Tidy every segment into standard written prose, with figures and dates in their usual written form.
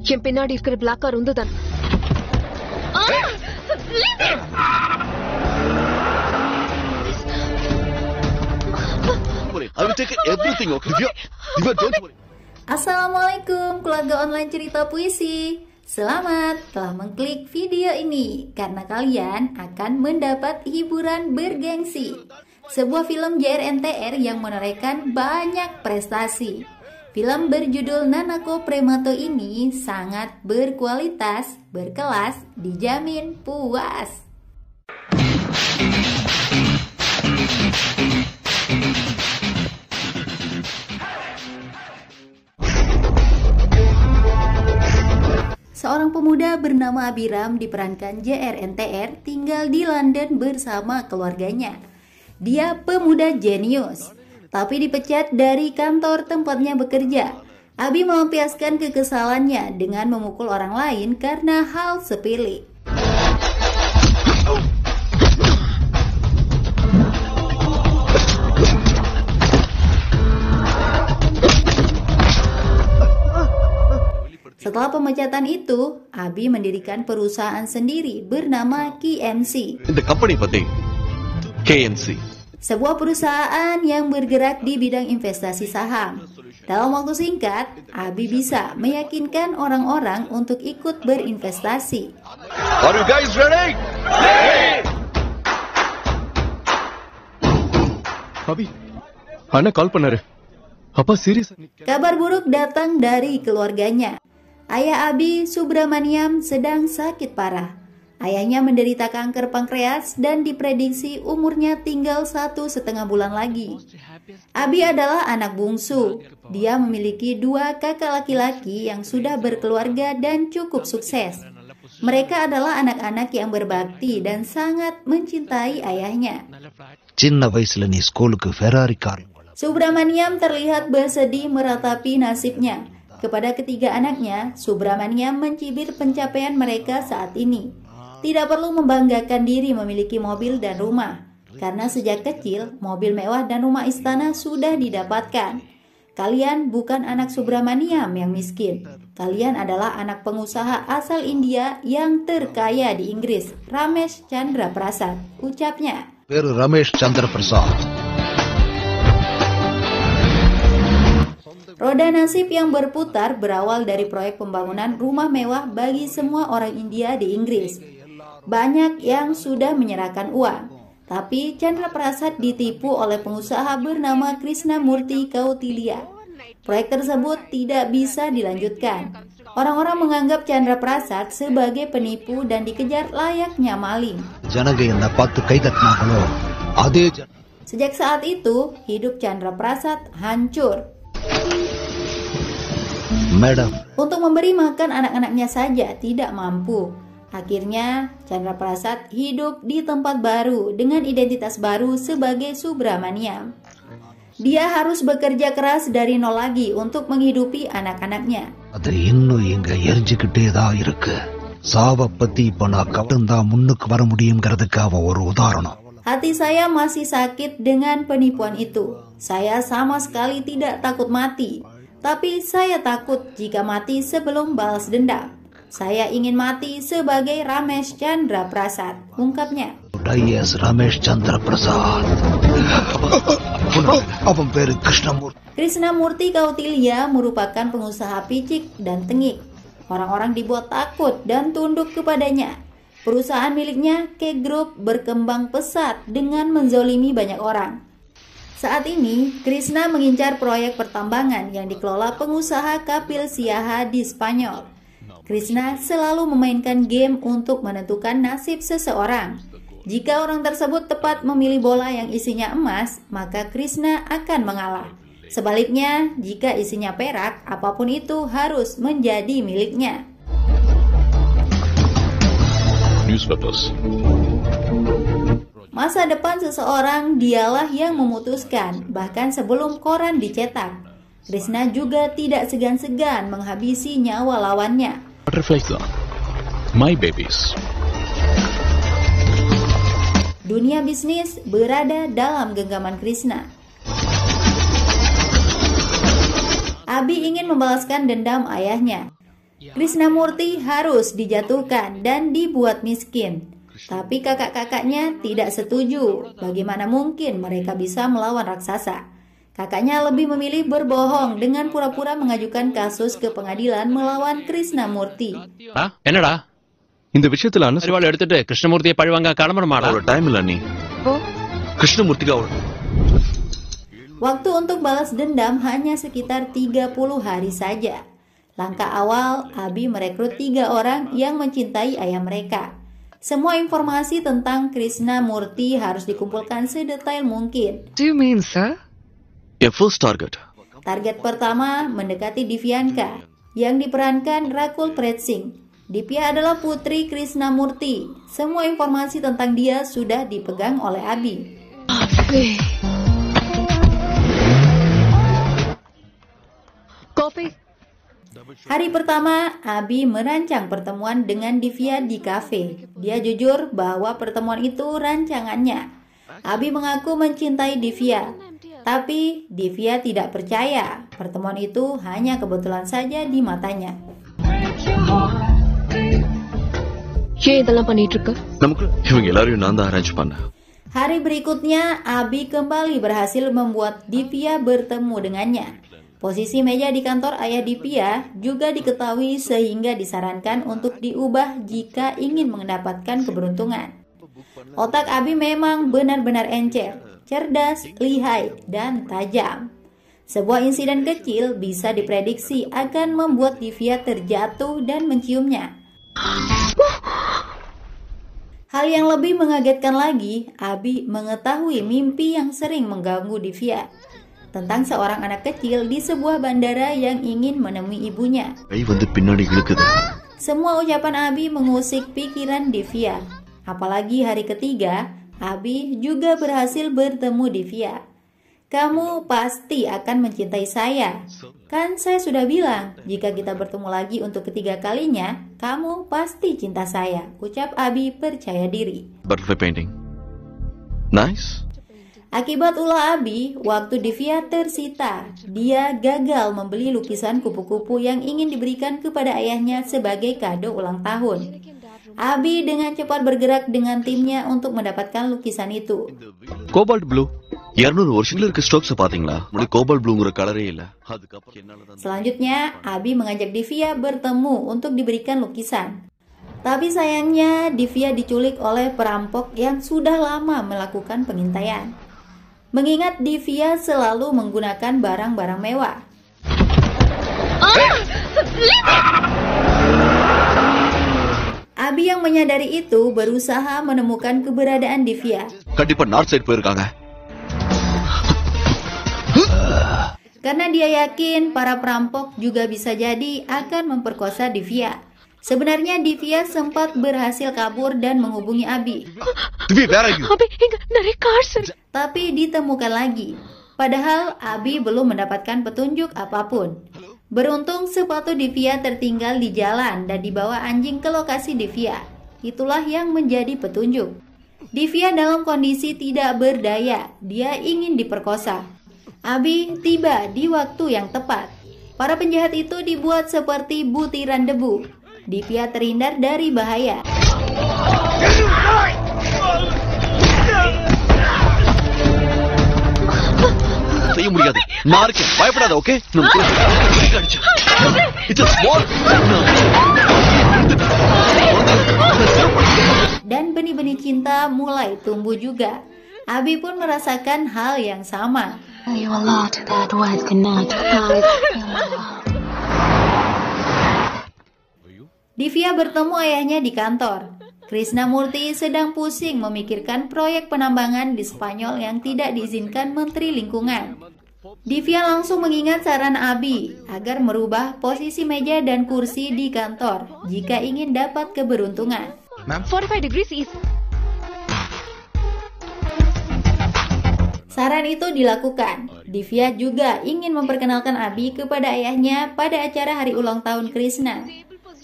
என் பின்னாடி இருக்கிற black car உந்துதான். Assalamualaikum keluarga online cerita puisi. Selamat telah mengklik video ini karena kalian akan mendapat hiburan bergengsi. Sebuah film JRNTR yang menorehkan banyak prestasi. Film berjudul Nanako Premato ini sangat berkualitas, berkelas, dijamin puas. Seorang pemuda bernama Abiram diperankan JRNTR tinggal di London bersama keluarganya. Dia pemuda jenius, tapi dipecat dari kantor tempatnya bekerja. Abi melampiaskan kekesalannya dengan memukul orang lain karena hal sepele. Setelah pemecatan itu, Abi mendirikan perusahaan sendiri bernama KMC. Sebuah perusahaan yang bergerak di bidang investasi saham. Dalam waktu singkat, Abi bisa meyakinkan orang-orang untuk ikut berinvestasi. Are you guys ready? Ready! Abi, Ana call pannaru. Apa serius? Kabar buruk datang dari keluarganya. Ayah Abi, Subramaniam, sedang sakit parah. Ayahnya menderita kanker pankreas dan diprediksi umurnya tinggal 1,5 bulan lagi. Abi adalah anak bungsu. Dia memiliki 2 kakak laki-laki yang sudah berkeluarga dan cukup sukses. Mereka adalah anak-anak yang berbakti dan sangat mencintai ayahnya. Subramaniam terlihat bersedih meratapi nasibnya. Kepada ketiga anaknya, Subramaniam mencibir pencapaian mereka saat ini. Tidak perlu membanggakan diri memiliki mobil dan rumah, karena sejak kecil mobil mewah dan rumah istana sudah didapatkan. Kalian bukan anak Subramaniam yang miskin. Kalian adalah anak pengusaha asal India yang terkaya di Inggris, Ramesh Chandra Prasad, ucapnya. Ramesh Chandra Prasad. Roda nasib yang berputar berawal dari proyek pembangunan rumah mewah bagi semua orang India di Inggris. Banyak yang sudah menyerahkan uang, tapi Chandra Prasad ditipu oleh pengusaha bernama Krishnamurti Kautilya. Proyek tersebut tidak bisa dilanjutkan. Orang-orang menganggap Chandra Prasad sebagai penipu dan dikejar layaknya maling. Sejak saat itu, hidup Chandra Prasad hancur. Untuk memberi makan anak-anaknya saja tidak mampu. Akhirnya, Chandra Prasad hidup di tempat baru dengan identitas baru sebagai Subramaniam. Dia harus bekerja keras dari nol lagi untuk menghidupi anak-anaknya. Hati saya masih sakit dengan penipuan itu. Saya sama sekali tidak takut mati. Tapi saya takut jika mati sebelum balas dendam. Saya ingin mati sebagai Ramesh Chandra Prasad, ungkapnya. Ramesh Chandra Prasad. Krishnamurti Kautilya merupakan pengusaha picik dan tengik. Orang-orang dibuat takut dan tunduk kepadanya. Perusahaan miliknya, K Group, berkembang pesat dengan menzolimi banyak orang. Saat ini, Krishna mengincar proyek pertambangan yang dikelola pengusaha Kapil Siaha di Spanyol. Krishna selalu memainkan game untuk menentukan nasib seseorang. Jika orang tersebut tepat memilih bola yang isinya emas, maka Krishna akan mengalah. Sebaliknya, jika isinya perak, apapun itu harus menjadi miliknya. Newspapers. Masa depan seseorang dialah yang memutuskan, bahkan sebelum koran dicetak. Krishna juga tidak segan-segan menghabisi nyawa lawannya. Butterflies, my babies. Dunia bisnis berada dalam genggaman Krishna. Abi ingin membalaskan dendam ayahnya. Krishnamurti harus dijatuhkan dan dibuat miskin. Tapi kakak-kakaknya tidak setuju. Bagaimana mungkin mereka bisa melawan raksasa? Kakaknya lebih memilih berbohong dengan pura-pura mengajukan kasus ke pengadilan melawan Krishnamurti. என்னடா இந்த விஷயத்துல அண்ணன் அறிவாள் எடுத்துட்டு கிருஷ்ணமூர்த்தியை பழிவாங்க கிளம்பணுமாடா? அவ்வளவு டைம் இல்ல நீ கிருஷ்ணமூர்த்திக்கு அவள் Waktu untuk balas dendam hanya sekitar 30 hari saja. Langkah awal, Abi merekrut 3 orang yang mencintai ayah mereka. Semua informasi tentang Krishnamurti harus dikumpulkan sedetail mungkin. Do you mean, sir? N first target Target pertama mendekati Divyanka yang diperankan Rakul Preet Singh. Divya adalah putri Krishnamurti. Semua informasi tentang dia sudah dipegang oleh Abi. Coffee? Hari pertama, Abi merancang pertemuan dengan Divya di kafe. Dia jujur bahwa pertemuan itu rancangannya. Abi mengaku mencintai Divya, tapi Divya tidak percaya. Pertemuan itu hanya kebetulan saja di matanya. ஏன் இதெல்லாம் பண்ணிட்டு இருக்க? நமக்கு இவங்க எல்லாரையும் நான் தான் அரேஞ்ச் பண்ணேன் Hari berikutnya, Abi kembali berhasil membuat Divya bertemu dengannya. Posisi meja di kantor ayah Divya juga diketahui sehingga disarankan untuk diubah jika ingin mendapatkan keberuntungan. Otak Abi memang benar-benar encer, cerdas, lihai, dan tajam. Sebuah insiden kecil bisa diprediksi akan membuat Divya terjatuh dan menciumnya. Hal yang lebih mengagetkan lagi, Abi mengetahui mimpi yang sering mengganggu Divya tentang seorang anak kecil di sebuah bandara yang ingin menemui ibunya. கை வந்து பின்னாடி இழுக்குது Semua ucapan Abi mengusik pikiran Divya. Apalagi hari ketiga, Abi juga berhasil bertemu Divya. Kamu pasti akan mencintai saya. Kan saya sudah bilang, jika kita bertemu lagi untuk ketiga kalinya, kamu pasti cinta saya. Ucap Abi percaya diri. Butterfly painting nice Akibat ulah Abi, waktu Divya tersita. Dia gagal membeli lukisan kupu-kupu yang ingin diberikan kepada ayahnya sebagai kado ulang tahun. Abi dengan cepat bergerak dengan timnya untuk mendapatkan lukisan itu. Cobalt blue 200 வருஷத்துல இருக்க ஸ்ட்ரோக்ஸ் பாத்தீங்களா முன்னாடி கோபால் ப்ளூங்கிற கலரே இல்ல அதுக்கப்புறம் என்னால Selanjutnya, Abi mengajak Divya bertemu untuk diberikan lukisan. Tapi sayangnya, Divya diculik oleh perampok yang sudah lama melakukan pengintaian. Mengingat Divya selalu menggunakan barang-barang mewah. Abi yang menyadari itu berusaha menemukan keberadaan Divya. கண்டிப்பா north side போயிருக்காங்க Karena dia yakin para perampok juga bisa jadi akan memperkosa Divya. Sebenarnya Divya sempat berhasil kabur dan menghubungi Abi. Divya வேற எங்க Abi, ingat dari Carson. Tapi ditemukan lagi. Padahal Abi belum mendapatkan petunjuk apapun. Beruntung sepatu Divya tertinggal di jalan dan dibawa anjing ke lokasi Divya. Itulah yang menjadi petunjuk. Divya dalam kondisi tidak berdaya. Dia ingin diperkosa. Abi tiba di waktu yang tepat. Para penjahat itu dibuat seperti butiran debu. Divya terhindar dari bahaya. செய்ய முடியாது நான் இருக்கேன் பயப்படாத okay Dan benih-benih cinta mulai tumbuh juga. Abi pun merasakan hal yang sama. You a lot that words cannot hide. Divya bertemu ayahnya di kantor. Krishnamurti sedang pusing memikirkan proyek penambangan di Spanyol yang tidak diizinkan Menteri Lingkungan. Divya langsung mengingat saran Abi agar merubah posisi meja dan kursi di kantor jika ingin dapat keberuntungan. 45 degrees east. Saran itu dilakukan. Divya juga ingin memperkenalkan Abi kepada ayahnya pada acara hari ulang tahun Krishna.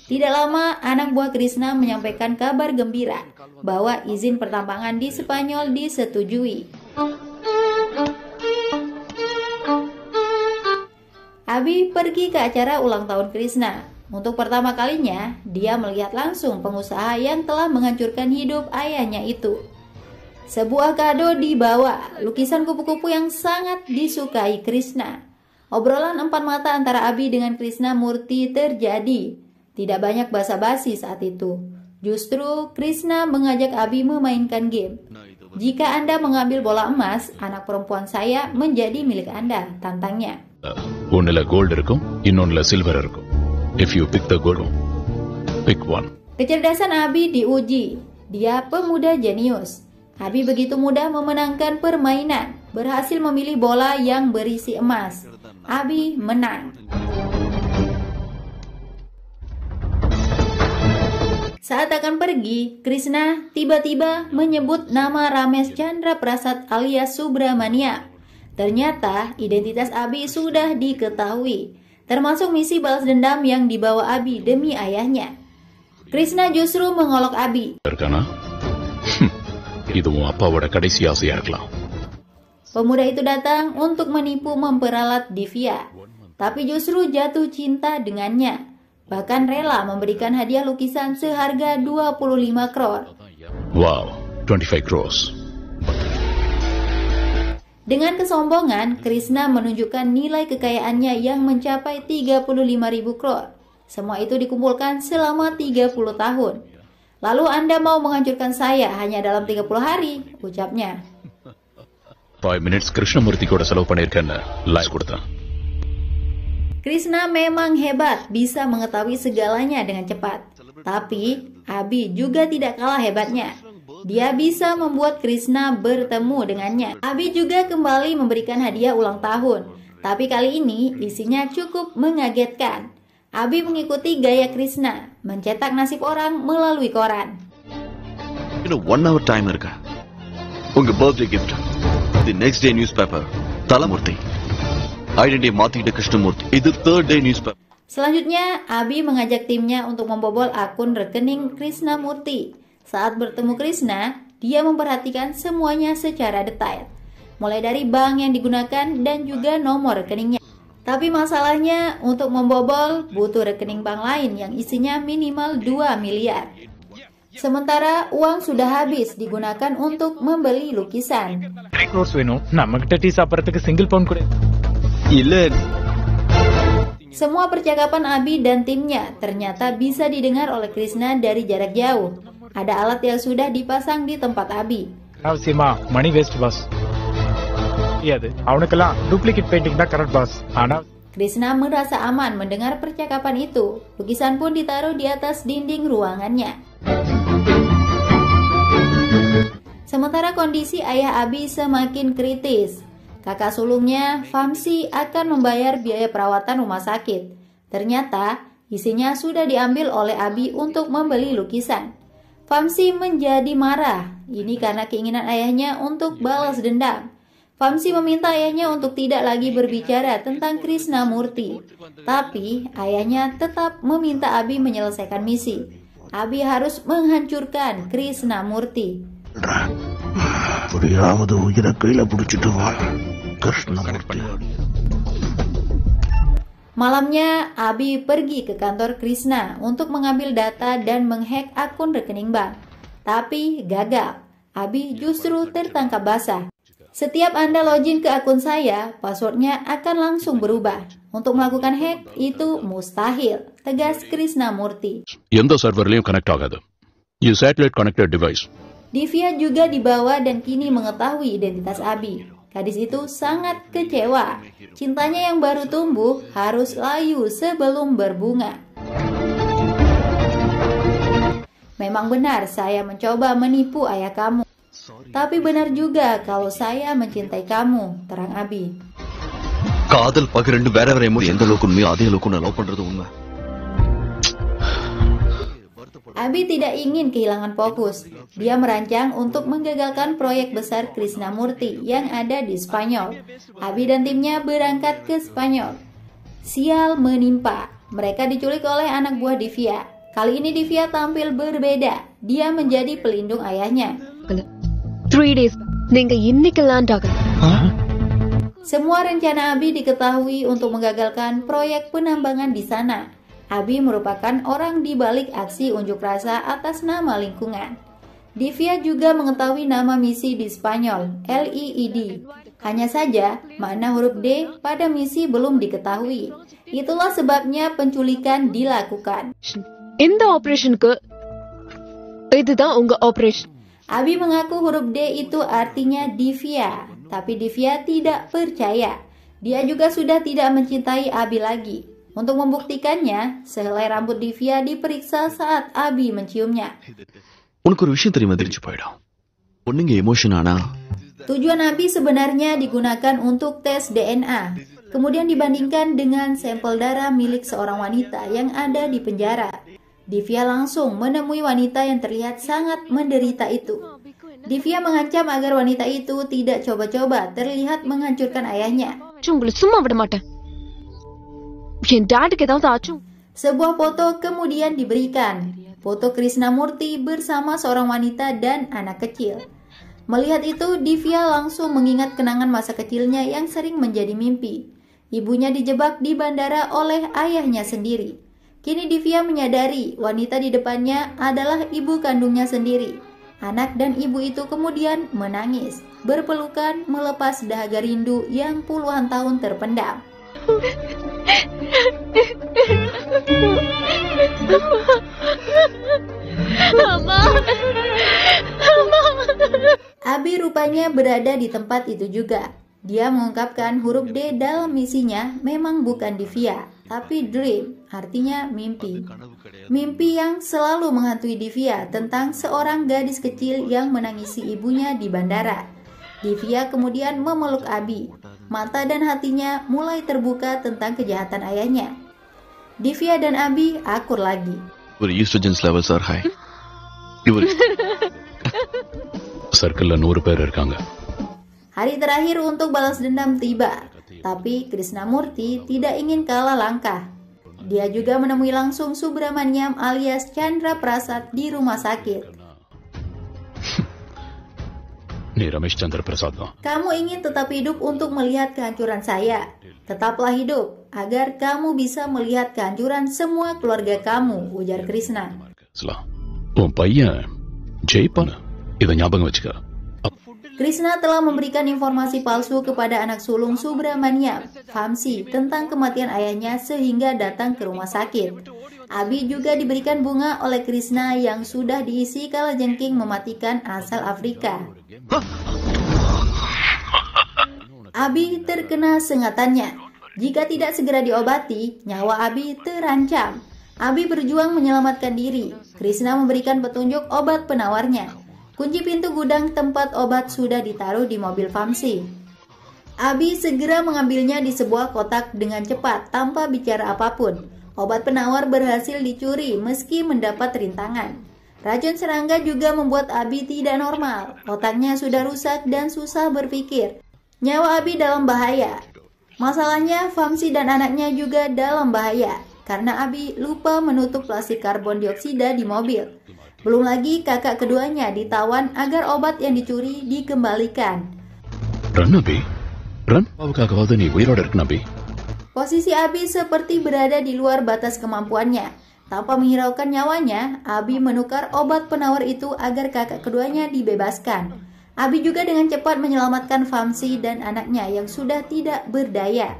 Tidak lama, anak buah Krishna menyampaikan kabar gembira bahwa izin pertambangan di Spanyol disetujui. Abi pergi ke acara ulang tahun Krishna. Untuk pertama kalinya, dia melihat langsung pengusaha yang telah menghancurkan hidup ayahnya itu. Sebuah kado dibawa, lukisan kupu-kupu yang sangat disukai Krishna. Obrolan empat mata antara Abi dengan Krishnamurti terjadi. Tidak banyak basa-basi saat itu. Justru Krishna mengajak Abi memainkan game. Jika Anda mengambil bola emas, anak perempuan saya menjadi milik Anda, tantangnya. ஒன்னுல கோல்டு இருக்கும் இன்னொன்னுல சில்வர் இருக்கும். If you pick the gold, pick one. Kecerdasan Abi diuji. Dia pemuda jenius. Abi begitu mudah memenangkan permainan, berhasil memilih bola yang berisi emas. Abi menang. Saat akan pergi, Krishna tiba-tiba menyebut nama Ramesh Chandra Prasad alias Subramania. Ternyata identitas Abi sudah diketahui, termasuk misi balas dendam yang dibawa Abi demi ayahnya. Krishna justru mengolok Abi. இருக்கானா? இது உன் அப்பாவோட கடைசி ஆசையா இருக்கலாம். Pemuda itu datang untuk menipu memperalat Divya, tapi justru jatuh cinta dengannya. Bahkan rela memberikan hadiah lukisan seharga 25 crore. Wow, 25 crores. Dengan kesombongan, Krishna menunjukkan nilai kekayaannya yang mencapai 35.000 crore. Semua itu dikumpulkan selama 30 tahun. Lalu Anda mau menghancurkan saya hanya dalam 30 hari, ucapnya. 5 minutes கிருஷ்ணமூர்த்தி கூட செலவு பண்ணிருக்கேன்னு லைஸ் கொடுத்தான். Krishna memang hebat, bisa mengetahui segalanya dengan cepat. Tapi Abi juga tidak kalah hebatnya. Dia bisa membuat Krishna bertemu dengannya. Abi juga kembali memberikan hadiah ulang tahun. Tapi kali ini isinya cukup mengagetkan. Abi mengikuti gaya Krishna, mencetak nasib orang melalui koran. 1 hour time இருக்கா? உங்க birthday gift. The next day newspaper. Talamurti. Identity மாத்திக்கிட்ட கிருஷ்ணமூர்த்தி. இது third day newspaper. Selanjutnya, Abi mengajak timnya untuk membobol akun rekening Krishnamurti. Saat bertemu Krishna, dia memperhatikan semuanya secara detail, mulai dari bank yang digunakan dan juga nomor rekeningnya. Tapi masalahnya, untuk membobol butuh rekening bank lain yang isinya minimal 2 miliar. Sementara uang sudah habis digunakan untuk membeli lukisan. Semua percakapan Abi dan timnya ternyata bisa didengar oleh Krishna dari jarak jauh. Ada alat yang sudah dipasang di tempat Abi. money waste boss. அவனுக்கெல்லாம் duplicate painting தான் correct boss. Krishna merasa aman mendengar percakapan itu. Lukisan pun ditaruh di atas dinding ruangannya. Sementara kondisi ayah Abi semakin kritis. Kakak sulungnya, Vamsi, akan membayar biaya perawatan rumah sakit. Ternyata isinya sudah diambil oleh Abi untuk membeli lukisan. Vamsi menjadi marah. Ini karena keinginan ayahnya untuk balas dendam. Vamsi meminta ayahnya untuk tidak lagi berbicara tentang Krishnamurti. Tapi ayahnya tetap meminta Abi menyelesaikan misi. Abi harus menghancurkan Krishnamurti. Malamnya, Abi pergi ke kantor Krishna untuk mengambil data dan menghack akun rekening bank. Tapi gagal. Abi justru tertangkap basah. Setiap Anda login ke akun saya, passwordnya akan langsung berubah. Untuk melakukan hack itu mustahil, tegas Krishnamurti. எந்த சர்வர்லயும் கனெக்ட் ஆகாது. You satellite connected device. Divya juga dibawa dan kini mengetahui identitas Abi. Gadis itu sangat kecewa. Cintanya yang baru tumbuh harus layu sebelum berbunga. Memang benar saya mencoba menipu ayah kamu. Tapi benar juga kalau saya mencintai kamu, terang Abi. காதல் பகிரண்டு வேற வேற எந்த அளவுக்கு உண்மையோ அதே அளவுக்கு நான் லவ் பண்றது உண்மை. Abi tidak ingin kehilangan fokus. Dia merancang untuk menggagalkan proyek besar Krishnamurti yang ada di Spanyol. Abi dan timnya berangkat ke Spanyol. Sial menimpa. Mereka diculik oleh anak buah Divya. Kali ini Divya tampil berbeda. Dia menjadi pelindung ayahnya. 3 days. நீங்க இன்னைக்கு land ஆகல. Semua rencana Abi diketahui untuk menggagalkan proyek penambangan di sana. Abi merupakan orang di balik aksi unjuk rasa atas nama lingkungan. Divya juga mengetahui nama misi di Spanyol, LED. Hanya saja, makna huruf D pada misi belum diketahui. Itulah sebabnya penculikan dilakukan. இந்த ஆபரேஷனுக்கு இதுதான் உங்க operation. Abi mengaku huruf D itu artinya Divya, tapi Divya tidak percaya. Dia juga sudah tidak mencintai Abi lagi. Untuk membuktikannya, sehelai rambut Divya diperiksa saat Abi menciumnya. உனக்கு ஒரு விஷயம் தெரியுமா? தெரிஞ்சு போயிடும். பொண்ணுங்க எமோஷன் ஆனா Tujuan Abi sebenarnya digunakan untuk tes DNA, kemudian dibandingkan dengan sampel darah milik seorang wanita yang ada di penjara. Divya langsung menemui wanita yang terlihat sangat menderita itu. Divya mengancam agar wanita itu tidak coba-coba terlihat menghancurkan ayahnya. உங்களை சும்மா விட மாட்டேன். என் டாடுக்கு ஏதாவது ஆச்சும். Sebuah foto kemudian diberikan. Foto Krishnamurti bersama seorang wanita dan anak kecil. Melihat itu, Divya langsung mengingat kenangan masa kecilnya yang sering menjadi mimpi. Ibunya dijebak di bandara oleh ayahnya sendiri. Kini Divya menyadari wanita di depannya adalah ibu kandungnya sendiri. Anak dan ibu itu kemudian menangis, berpelukan melepas dahaga rindu yang puluhan tahun terpendam. Abi rupanya berada di tempat itu juga. Dia mengungkapkan huruf D dalam misinya memang bukan Divya, tapi dream, artinya mimpi. Mimpi yang selalu menghantui Divya tentang seorang gadis kecil yang menangisi ibunya di bandara. Divya kemudian memeluk Abi. Mata dan hatinya mulai terbuka tentang kejahatan ayahnya. Divya dan Abi akur lagi. ஒரு estrogen levels are high. இவர் சர்க்கிள்ல 100 பேர் இருக்காங்க. Hari terakhir untuk balas dendam tiba, tapi Krishnamurti tidak ingin kalah langkah. Dia juga menemui langsung Subramaniam alias Chandra Prasad di rumah sakit. நீ ரமேஷ் சந்திர பிரசாத் தான். Kamu ingin tetap hidup untuk melihat kehancuran saya. Tetaplah hidup, agar kamu bisa melihat kehancuran semua keluarga kamu, ujar Krishna. உன் பையன் ஜெயிப்பான இதை ஞாபகம் வச்சுக்க. Krishna telah memberikan informasi palsu kepada anak sulung Subramaniam, Vamsi, tentang kematian ayahnya sehingga datang ke rumah sakit. Abi juga diberikan bunga oleh Krishna yang sudah diisi kalajengking mematikan asal Afrika. Abi terkena sengatannya. Jika tidak segera diobati, nyawa Abi terancam. Abi berjuang menyelamatkan diri. Krishna memberikan petunjuk obat penawarnya. Kunci pintu gudang tempat obat sudah ditaruh di mobil Vamsi. Abi segera mengambilnya di sebuah kotak dengan cepat tanpa bicara apapun. Obat penawar berhasil dicuri meski mendapat rintangan. Racun serangga juga membuat Abi tidak normal. Otaknya sudah rusak dan susah berpikir. Nyawa Abi dalam bahaya. Masalahnya Vamsi dan anaknya juga dalam bahaya karena Abi lupa menutup plastik karbon dioksida di mobil. Belum lagi kakak keduanya ditawan agar obat yang dicuri dikembalikan. Run Abhi, run. அவனுக்காகவாவது நீ உயிரோட இருக்கணும் அபி. Posisi Abi seperti berada di luar batas kemampuannya. Tanpa menghiraukan nyawanya, Abi menukar obat penawar itu agar kakak keduanya dibebaskan. Abi juga dengan cepat menyelamatkan Vamsi dan anaknya yang sudah tidak berdaya.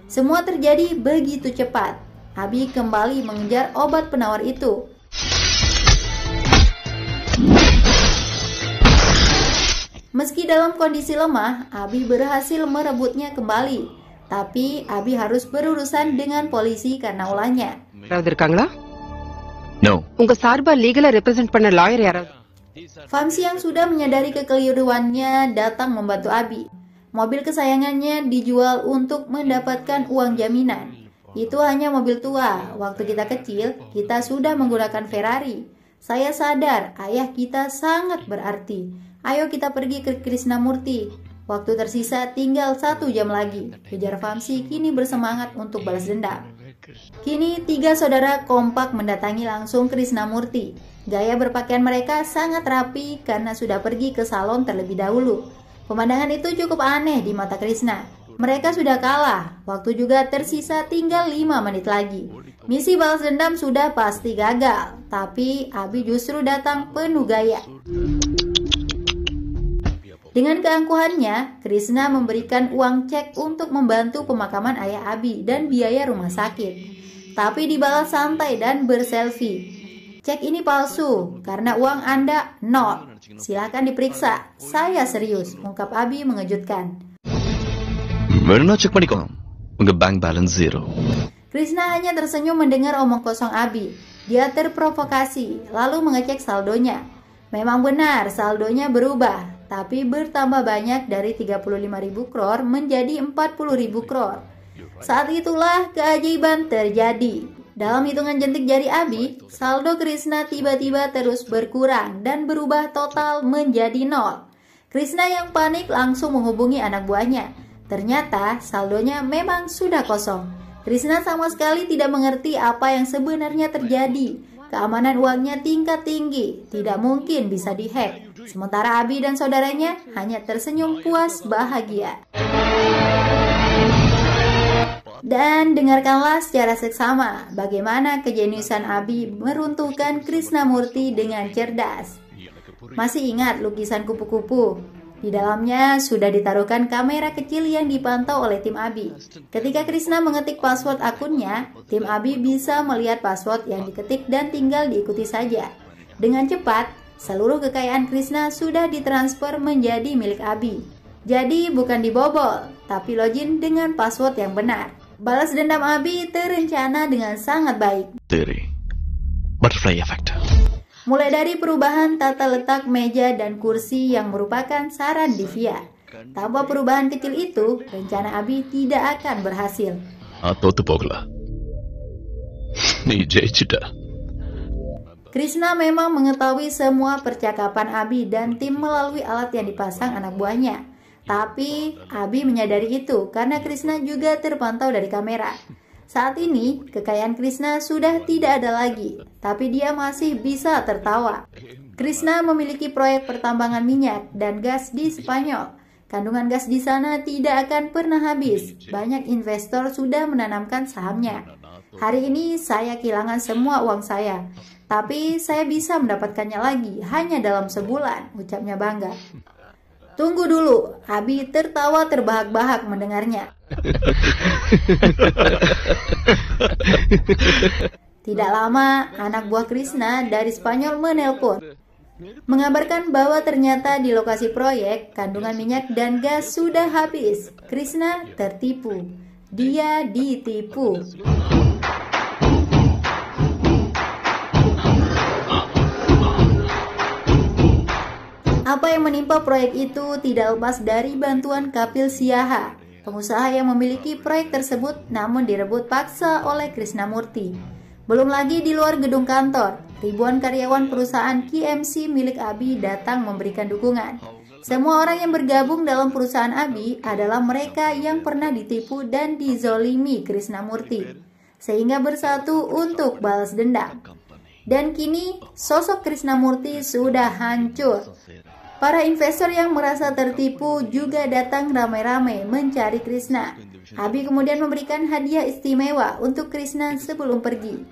Semua terjadi begitu cepat. Abi kembali mengejar obat penawar itu. Meski dalam kondisi lemah, Abi berhasil merebutnya kembali. Tapi Abi harus berurusan dengan polisi karena ulahnya. இருக்காங்களா? No. உங்க சார்பா லீகலா ரெப்ரசென்ட் பண்ண லாயர் யாராவது? Vamsi yang sudah menyadari kekeliruannya datang membantu Abi. Mobil kesayangannya dijual untuk mendapatkan uang jaminan. Itu hanya mobil tua. Waktu kita kecil, kita sudah menggunakan Ferrari. Saya sadar ayah kita sangat berarti. Ayo kita pergi ke Krishnamurti. Waktu tersisa tinggal 1 jam lagi. Ujar Vamsi kini bersemangat untuk balas dendam. Kini 3 saudara kompak mendatangi langsung Krishnamurti. Gaya berpakaian mereka sangat rapi karena sudah pergi ke salon terlebih dahulu. Pemandangan itu cukup aneh di mata Krishna. Mereka sudah kalah. Waktu juga tersisa tinggal 5 menit lagi. Misi balas dendam sudah pasti gagal, tapi Abi justru datang penuh gaya. Dengan keangkuhannya, Krishna memberikan uang cek untuk membantu pemakaman ayah Abi dan biaya rumah sakit. Tapi dibalas santai dan berselfie. Cek ini palsu, karena uang Anda nol. Silakan diperiksa, saya serius, ungkap Abi mengejutkan. வேணும்னா செக் பண்ணிக்கோ உங்க bank balance 0. Krishna hanya tersenyum mendengar omong kosong Abi. Dia terprovokasi, lalu mengecek saldonya. Memang benar, saldonya berubah, tapi bertambah banyak dari 35.000 crore menjadi 40.000 crore. Saat itulah keajaiban terjadi. Dalam hitungan jentik jari Abi, saldo Krishna tiba-tiba terus berkurang dan berubah total menjadi 0. Krishna yang panik langsung menghubungi anak buahnya. Ternyata saldonya memang sudah kosong. Krishna sama sekali tidak mengerti apa yang sebenarnya terjadi. Keamanan uangnya tingkat tinggi, tidak mungkin bisa dihack. Sementara Abi dan saudaranya hanya tersenyum puas bahagia. Dan dengarkanlah secara seksama bagaimana kejeniusan Abi meruntuhkan Krishnamurti dengan cerdas. Masih ingat lukisan kupu-kupu? Di dalamnya sudah ditaruhkan kamera kecil yang dipantau oleh tim Abi. Ketika Krishna mengetik password akunnya, tim Abi bisa melihat password yang diketik dan tinggal diikuti saja. Dengan cepat, seluruh kekayaan Krishna sudah ditransfer menjadi milik Abi. Jadi bukan dibobol, tapi login dengan password yang benar. Balas dendam Abi terencana dengan sangat baik. Theory. Butterfly effect. Mulai dari perubahan tata letak meja dan kursi yang merupakan saran Divya. Tanpa perubahan kecil itu, rencana Abi tidak akan berhasil. தோத்து போகல நீ ஜெயிச்சிட்ட. Krishna memang mengetahui semua percakapan Abi dan tim melalui alat yang dipasang anak buahnya. Tapi Abi menyadari itu karena Krishna juga terpantau dari kamera. Saat ini, kekayaan Krishna sudah tidak ada lagi, tapi dia masih bisa tertawa. Krishna memiliki proyek pertambangan minyak dan gas di Spanyol. Kandungan gas di sana tidak akan pernah habis. Banyak investor sudah menanamkan sahamnya. Hari ini saya kehilangan semua uang saya, tapi saya bisa mendapatkannya lagi hanya dalam sebulan, ucapnya bangga. Tunggu dulu, Abi tertawa terbahak-bahak mendengarnya. Tidak lama, anak buah Krishna dari Spanyol menelpon, mengabarkan bahwa ternyata di lokasi proyek, kandungan minyak dan gas sudah habis. Krishna tertipu. Dia ditipu. Apa yang menimpa proyek itu tidak lepas dari bantuan Kapil Siaha, pengusaha yang memiliki proyek tersebut namun direbut paksa oleh Krishnamurti. Belum lagi di luar gedung kantor, ribuan karyawan perusahaan KMC milik Abi datang memberikan dukungan. Semua orang yang bergabung dalam perusahaan Abi adalah mereka yang pernah ditipu dan dizolimi Krishnamurti, sehingga bersatu untuk balas dendam. Dan kini sosok Krishnamurti sudah hancur. Para investor yang merasa tertipu juga datang ramai-ramai mencari Krishna. Abi kemudian memberikan hadiah istimewa untuk Krishna sebelum pergi.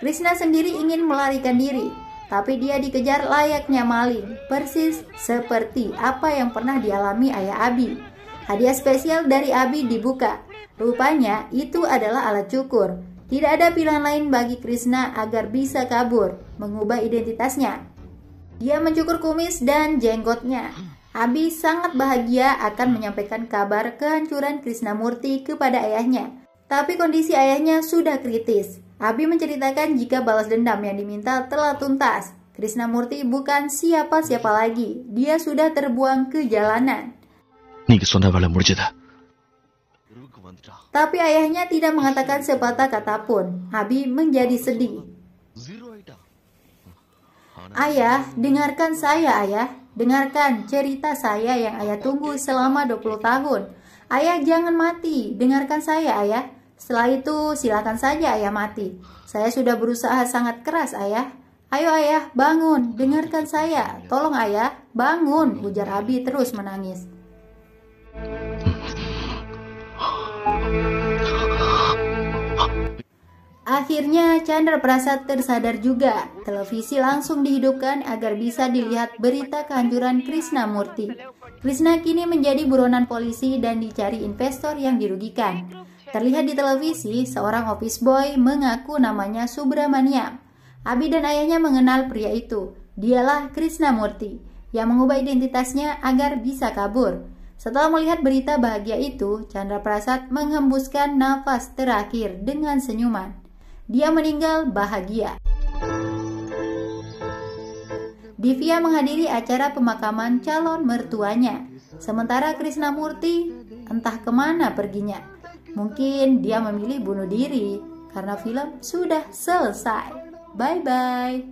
Krishna sendiri ingin melarikan diri, tapi dia dikejar layaknya maling, persis seperti apa yang pernah dialami ayah Abi. Hadiah spesial dari Abi dibuka. Rupanya itu adalah alat cukur. Tidak ada pilihan lain bagi Krishna agar bisa kabur, mengubah identitasnya. Dia mencukur kumis dan jenggotnya. Abi sangat bahagia akan menyampaikan kabar kehancuran Krishnamurti kepada ayahnya. Tapi kondisi ayahnya sudah kritis. Abi menceritakan jika balas dendam yang diminta telah tuntas. Krishnamurti bukan siapa-siapa lagi. Dia sudah terbuang ke jalanan. Tapi ayahnya tidak mengatakan sepatah kata pun. Abi menjadi sedih. Ayah, dengarkan saya ayah. Dengarkan cerita saya yang ayah tunggu selama 20 tahun. Ayah jangan mati, dengarkan saya ayah. Setelah itu silakan saja ayah mati. Saya sudah berusaha sangat keras ayah. Ayo ayah, bangun, dengarkan saya. Tolong ayah, bangun, ujar Abi terus menangis. Akhirnya Chandra Prasad tersadar juga. Televisi langsung dihidupkan agar bisa dilihat berita kehancuran Krishnamurti. Krishna kini menjadi buronan polisi dan dicari investor yang dirugikan. Terlihat di televisi, seorang office boy mengaku namanya Subramaniam. Abi dan ayahnya mengenal pria itu. Dialah Krishnamurti yang mengubah identitasnya agar bisa kabur. Setelah melihat berita bahagia itu, Chandra Prasad menghembuskan nafas terakhir dengan senyuman. Dia meninggal bahagia. Divya menghadiri acara pemakaman calon mertuanya. Sementara Krishnamurti entah kemana perginya. Mungkin dia memilih bunuh diri karena film sudah selesai. Bye-bye.